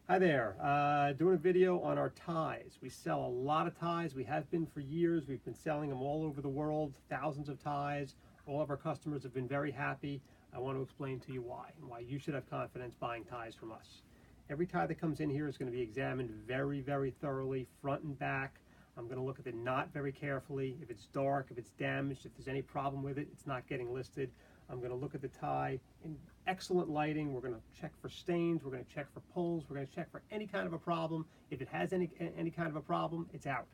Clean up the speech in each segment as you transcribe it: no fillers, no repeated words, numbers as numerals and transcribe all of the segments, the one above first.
Hi there, doing a video on our ties. We sell a lot of ties. We have been for years. We've been selling them all over the world, thousands of ties. All of our customers have been very happy. I want to explain to you why, and why you should have confidence buying ties from us. Every tie that comes in here is going to be examined very, very thoroughly, front and back. I'm going to look at the knot very carefully. If it's dark, if it's damaged, if there's any problem with it, it's not getting listed. I'm going to look at the tie in excellent lighting. We're going to check for stains. We're going to check for pulls. We're going to check for any kind of a problem. If it has any kind of a problem, it's out.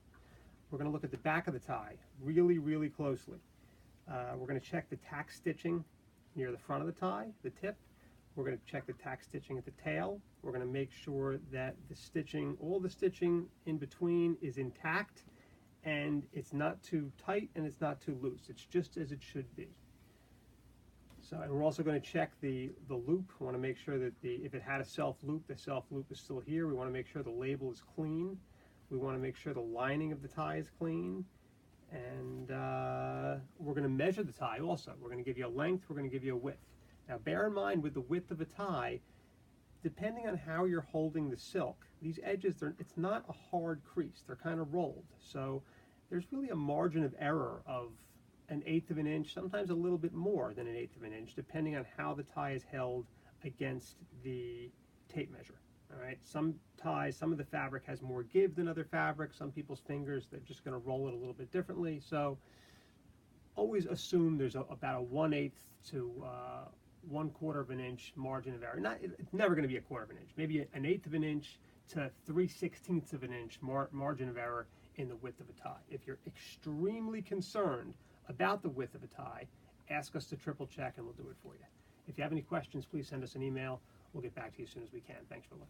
We're going to look at the back of the tie really, really closely. We're going to check the tack stitching near the front of the tie, the tip. We're going to check the tack stitching at the tail. We're going to make sure that the stitching, all the stitching in between is intact and it's not too tight and it's not too loose. It's just as it should be. So, and we're also going to check the loop. We want to make sure that if it had a self loop, the self loop is still here. We want to make sure the label is clean. We want to make sure the lining of the tie is clean. And we're going to measure the tie also. We're going to give you a length, we're going to give you a width. Now bear in mind with the width of a tie, depending on how you're holding the silk, these edges, it's not a hard crease. They're kind of rolled. So there's really a margin of error of 1/8 of an inch, sometimes a little bit more than 1/8 of an inch, depending on how the tie is held against the tape measure. All right, some ties, some of the fabric has more give than other fabric. Some people's fingers, they're just going to roll it a little bit differently. So always assume there's about a 1/8 to 1/4 of an inch margin of error. It's never going to be a 1/4 of an inch. Maybe 1/8 of an inch to 3/16 of an inch margin of error in the width of a tie. If you're extremely concerned about the width of a tie, ask us to triple check and we'll do it for you. If you have any questions, please send us an email. We'll get back to you as soon as we can. Thanks for looking.